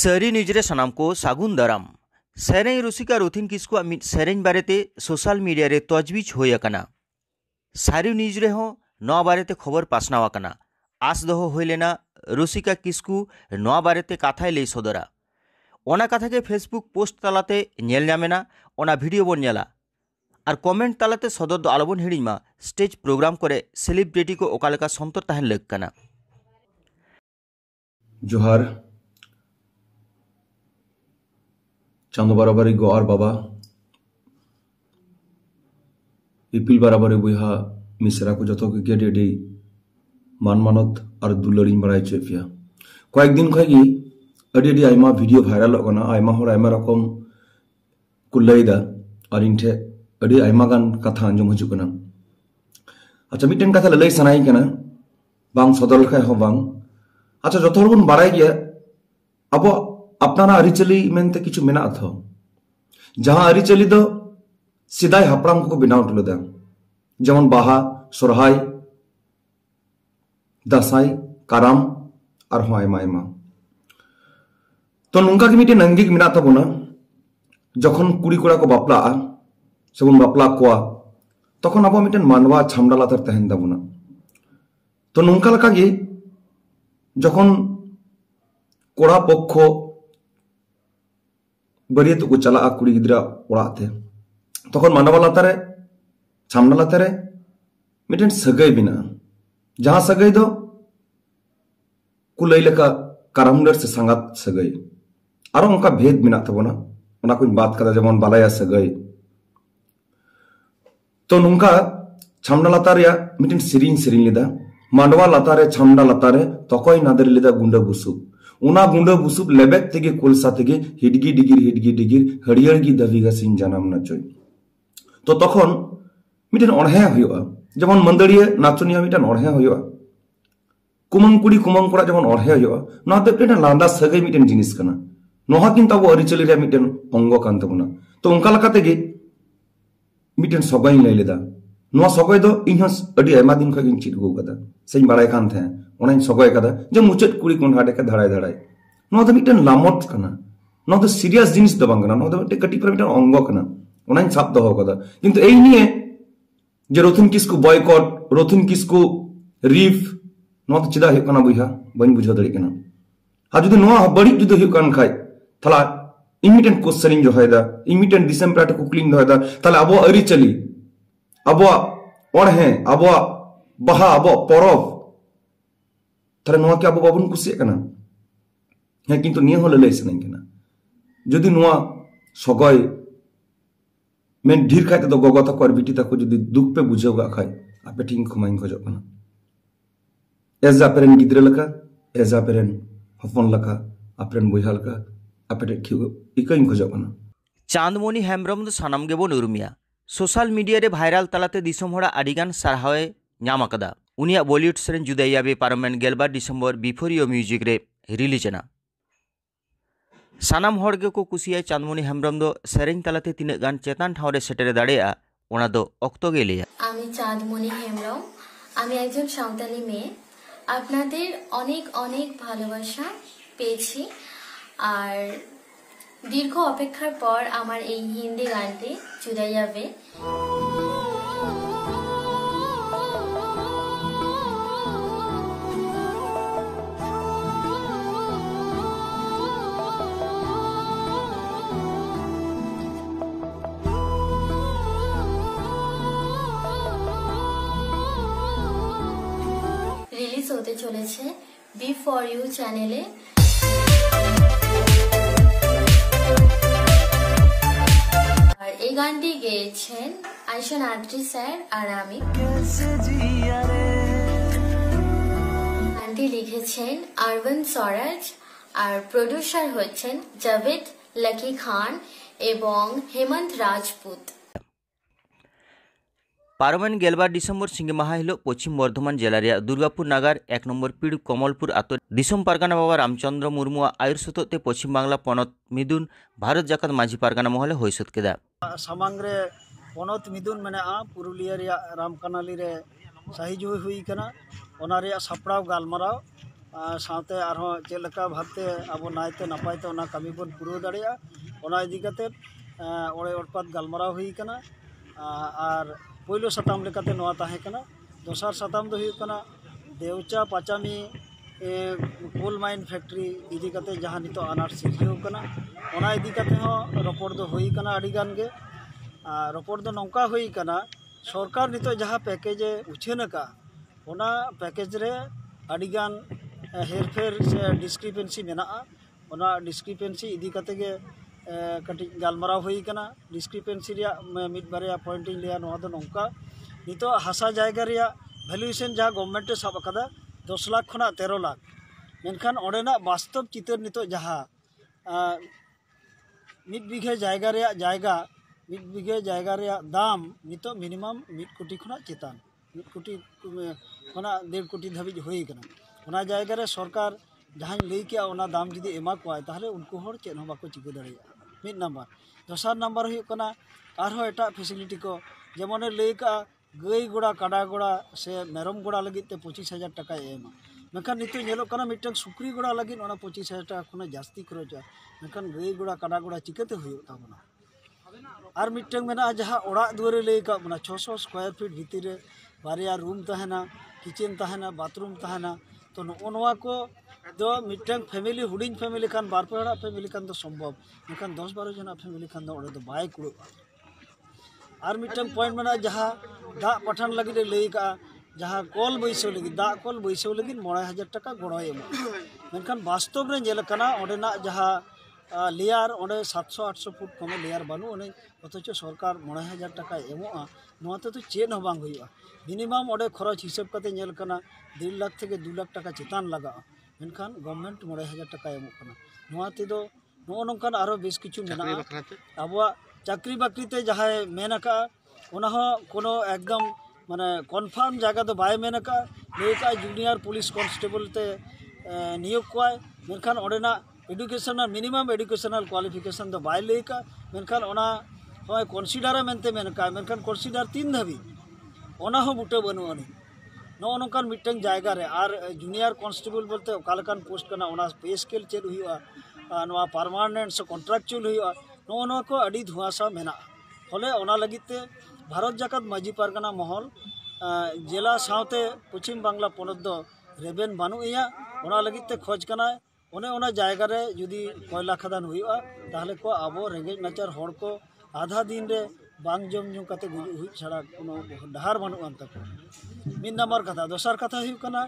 सारी निजरे सनाम को सागुन दाराम सेरें रुसिका रुथिन किस्कु मिट सेरें बारेते सोशल मीडिया रे तजवीज होय आकना। सारी निजरे हो नवा बारेते खबर पासनाव आकना। आस दोहो होइलेना रुसिका किस्कु नवा बारेते काथाय लई सदरा। ओना कथा के फेसबुक पोस्ट तालाते नेल नामेना ओना भिडियो बन नेला और कमेंट तालाते सदर दो आलोबन हिड़ीमा स्टेज प्रोग्राम करे सेलिब्रिटी को ओकालेका संतर ताहेन लग कना। जोहार चांदो बराबरी गोआर बाबा इपिल बराबरी बुहा मिसरा को जतो के गेडे मान मानत और दुलरिन बड़ाई चेफिया कয়েক दिन खगी अडी आयमा वीडियो भाइरल होना आयमा हर आयमा रकम कुलैदा और इनठे अडी आयमा गान कथा आंजम हजुकना। अच्छा मिटेन कथा ललै सनाई कना बांग सदर खाय हो बांग। अच्छा जतो बन बाराय गया अब अपनारा अरिचली मेनते किछु मेना अथो जहां अरिचली दो सिदाय हापराम को बिनाव टुलदा जेमन बाहा सोरहाय दासाई काराम और हो आयमा आयमा तो नुंका की मिटे नंगी मेना तबना जखन कुड़ी कोड़ा को बापला सबन बापला कोआ तखन अब मिटेन मानवा छामडा लातार तहन दाबना। तो नुंका लका गे जखन कोड़ा पक्ष बरियत को चला कुड़ी गिद्रा ओड़ाते तखन मानवा लातारे छामडा लातारे मिटेन सगाई बिना जहां सगाई दो कुलई लेका कारामडर से संगात सगाई और उनका भेद मेना तबना उना कुछ बात कदा जेमन बालाया सगाई। तो नुंका छामडा लातारे मिटेन सिरिन सिरिन लेदा मांडवा लातारे छामडा लातारे तकय नादर लेदा गुंडा बुसुब उना गुंडा बुसुब लेबेक तेगे कोलसा तेगे हिडगी डिगिर हरियर गी दबिगा सिन जानाम नाचय। तो तखन मिटेन अणहे हुआ जेमन मंदड़िया नाचनिया मिटेन अणहे हुआ कुमंग कुड़ी कुमंग कोड़ा जेमन अणहे हुआ ना दे मिटेन लांदा सगाई मिटेन जिनिस कना नोहा किंतु अब अरिचली रे मिटेन अंग कान तबना। तो उनका लका तेगे मिटेन सगाई लई लेदा नोआ सगाई दो इनह अडी आयमा दिन खगिन चिदगो कदा सेñ बाराय कान थे ओनाइन सगाई कदा जे मुचेत कुड़ी कोन हाडे के धड़ाय धड़ाय नोआ दो मिटेन लामत कना नोआ दो सीरियस जिनिस दो बांग कना नोआ दो मिटेन कटी पर मिटेन अंग कना ओनाइन साप दो कदा। किंतु एई निये जे रथिन किस्कु बॉयकॉट रथिन किस्कु रिफ नोआ दो चिदा हे कना बुइहा बन बुझो दड़ी कना। हा जुदि नोआ बड़ी जुदि हे कान खाय थला इमिटेन क्वेश्चनिंग जो हैदा इमिटेन डिसेम्बर कुकलिंग हैदा ताले अबो अरि चली अबो ओढ़े अबो बाहा अबो परब ताले नोआ के अबो बाबुन कुसिया कना हे किंतु निये होले लई सनाई कना जदि नोआ सगय मेन ढीर खाते तो गगो तक और बिटी तक जदि दुख पे बुझो गा खाय आपे ठीक खमाइन खजो कना एज आपेरन गिद्रे लका एज आपेरन हफन लका आपेरन बुइहा लका आपे खिउ इकइन खजो कना। चांदमणि हेम्ब्रम दो सानाम गेबोन उरुमिया सोशल मीडिया रे भाइरल तालाते दिसम हड़ा आडिगान सारहावे नाम आकदा उनिया बॉलीवुड सेरेन जुदाइया बे पारमेन गेलबार डिसेम्बर बिफोर यो म्यूजिक रे रिलीजना सानाम हड़गे को कुसिया चांदमणि हेम्ब्रम दो सेरेन तालाते तिना गान चेतान ठाव रे सेटेरे दाड़ेया ओना दो अक्तो गे लेया। आमी चांदमणि हेम्ब्रम आमी एकजन सावताली मेये आपनादेर अनेक अनेक भालोबासा पेয়েছি আর दीर्घ अपेक्षार पर आमार এই हिंदी गानटी जुदाई जाबे। रिलीज होते चलेছে बी फॉर यू चैनेले। এই গানটি গেয়েছেন আয়শান আদ্রি স্যার আর আমি। গানটি লিখেছেন আরবান স্বরাজ আর প্রোডিউসার হচ্ছেন জাভেদ লাকি খান এবং হেমন্ত রাজপুত। पारमेन गेलबार डिसेम्बर सिंगे माहा हिलो पश्चिम बर्धमान जिला दुर्गापुर नागार 1 नम्बर पीड़ कमलपुर आतो दिसम पारगाना बाबा रामचंद्र मुर्मु आयुर्सतते पश्चिम बांगला पनत मिदुन भारत जाकात माझी पारगाना महले होइसत केदा सामांगरे पनत मिदुन मेना पुरुलिया रामकानाली रे साहिजुई हुई कना ओना रे सापड़ाव गालमाराव साथे आरहों चेलका भाबते अब नायते नपायते ओना कमी बन पुरौ दाड़ेया ओना इदी काते ओड़े ओड़पात गालमाराव हुई कना और पहिलो साताम लेकाते नोआ ताहे कना दोसार साताम दो हुई कना देवचा पाचामी कोल माइन फैक्ट्री इदी काते जहाँ नितो अनाट सिरजव कना ओना इदी काते हो रपड़ दो हुई कना आड़ी गान गे रपड़ दो नौका हुई कना सरकार नितो जहाँ पैकेज उछेन का ओना पैकेज रे आड़ी गान हेरफेर से डिस्क्रिपेंसी मेना ओना डिस्क्रिपेंसी इदी काते गे कटी गालमाराव हुई कना डिस्क्रिपेंसी रिया मिड बारे पॉइंट लिया नोआ दो नौका नितो हासा जायगा रिया वैल्यूएशन जहाँ गवर्नमेंट साब अकादा 10 लाख खुना 13 लाख मेनखान ओडेना वास्तव चितर नितो जहाँ मिड बिघे जायगा रिया दाम नितो मिनिमम 1 कोटी खुना चितान 1 कोटी खुना 1.5 कोटी धाबी हुई कना ओना जायगा रे सरकार जहाँ लई के ओना दाम जुदी एमा को ताहले उनको हर चेन हो बाको चिको दाड़िया मिड नंबर दोसार नंबर हुई कना आरहो एटा फैसिलिटी को जेमने लई का गई गोड़ा काडा गोड़ा से मेरम गोड़ा लगी 25,000 टाका एमा मेखान नितो नेलो कना मिटन सुक्री गोड़ा लगी ओना 25,000 टाका खुना जास्ती खरचा मेखान गई गोड़ा काडा गोड़ा चिकाते हुई ताबना और मिटन मेना जहाँ ओड़ा दुआरे लई का बना 600 स्क्वायर फीट भीतर रे बारिया रूम तहना किचन तहना बाथरूम तहना तो नोआ को दो मिटन फैमिली हुडिंग फैमिली खान बार पेड़ा फैमिली खान तो संभव मेखान 10-12 जना फैमिली खान दो ओड़े दो बाय कुड़ो और मिटन पॉइंट मेना जहाँ दा पठान लगी लई का जहाँ कल बैसव लगी दा कल बैसव लगी 9,000 टाका गड़ो मेनखान वास्तव रे जेल कना ओडेना जहाँ लेयर ओडे 700-800 फुट कमे लेयर बानू ओने अथच सरकार 9,000 टाका एमोआ नोआते तो चेन हो बांग हुआ मिनिमाम ओडे खरच हिसाब कते नेल कना 1.5 लाख থেকে 2 लाख टाका चितान लगा मेनखान गवर्नमेंट 9,000 टाका एमो कना नोआते दो नो नोंकान आरो बेस किछु मेना आबवा चाकरी बाकरी ते जहाँ मेन का ओना हो कोनो एकदम माने कन्फार्म जगह तो बाय मेन का लेका जूनियर पुलिस कांस्टेबल ते नियोग कोय मेनखान ओडेना एडुकेशनल मिनिमम एडुकेशनल क्वालिफिकेशन तो बाय लेका मेनखान ओना होय कन्सिडर मेनते मेनका मेनखान कन्सिडर 3 धाबी ओना हो बुटे बनु अनि नो नोंकान मिटन जायगा रे आर जूनियर कांस्टेबल बोलते ओकालकान पोस्ट कना ओना पे स्केल चेक हुआ नोआ परमानेंट से कॉन्ट्रैक्चुअल हुआ नो को अड़ी धुआसा मेना फले ओना लगिते भारत जाकात माजी पारगाना महल जिला सावते पश्चिम बांगला पनत दो रेबेन बानुइया ओना लगिते खोज कना ओने ओना जायगा रे जुदी कोयला खदान हुआ ताहले को आबो रेंगेज नाचार हड़ को आधा दिन रे बांग जम जम काते गुजु हुई छाड़ा कोनो डहार बानु अंत को मिन नंबर कथा दोसर कथा हुई कना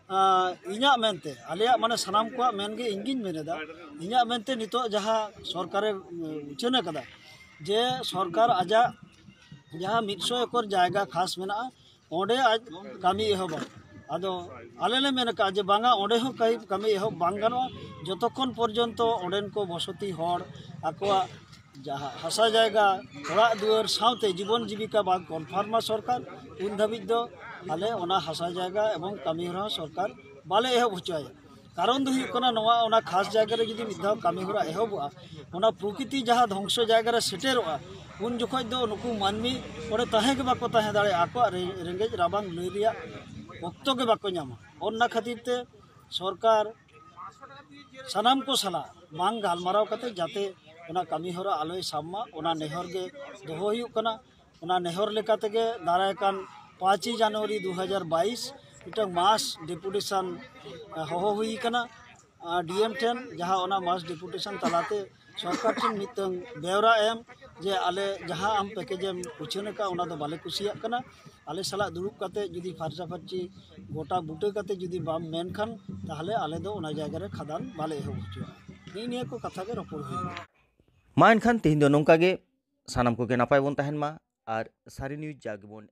इña मेनते आलिया माने सनाम को मेनगे इंगिन मेनेदा इña मेनते नितो जहाँ सरकारे उछेने कदा जे सरकार आजा जहाँ 100 एकड़ जायगा खास मेना ओंडे आज कामी एहबा आदो आलेले मेन का जे बांगा ओंडे हो कामी एहब बांग गानो जतक्षण पर्यन्त ओंडेन को बसती हर आकोआ जहाँ हासा जायगा ओड़ा दुआर सावते जीवन जीविका बाद कन्फार्मा सरकार उन धाबी दो आले ओना हासा जायगा एवं कामी हरा सरकार बाले एहब होचाया कारण दो हुई कना नोआ ओना खास जायगा रे जुदी मिद धाव कामी हरा एहबआ ओना प्रकृति जहाँ ध्वंस जायगा रे सेटेरोआ उन जोखज दो नुकु मानमी ओडे ताहे के बाको ताहे दाड़े आको रेंगेज राबांग लई रिया वक्तो के बाको नामा ओना खातिर ते सरकार सनाम को सला बांग गालमाराव कते जाते ओना कामी हरा आलोय साममा ओना नेहर गे दोहो हुई कना ओना नेहर लेका तेगे दाराय कान 5 जनवरी 2022 मिटन मास डेपुटेशन होहो हुई कना डीएम ठेन जहाँ ओना मास डेपुटेशन तलाते सरकार ठेन मिटन बेवरा एम जे आले जहाँ आम पैकेजेम उछेने का ओना दो बाले कुसिया कना आले साला दुरुब काते जुदी फारसा फारची गोटा बुटे काते जुदी बाम मेन खान ताहले आले दो ओना जायगा रे खदान बाले एहो हुचुआ निया को कथा के रपड़ हुई मा एनखान तेहेन दो नोंका गे सानाम कोगे नापाय बोन ताहेन मा आर सारी न्यूज जागे बोन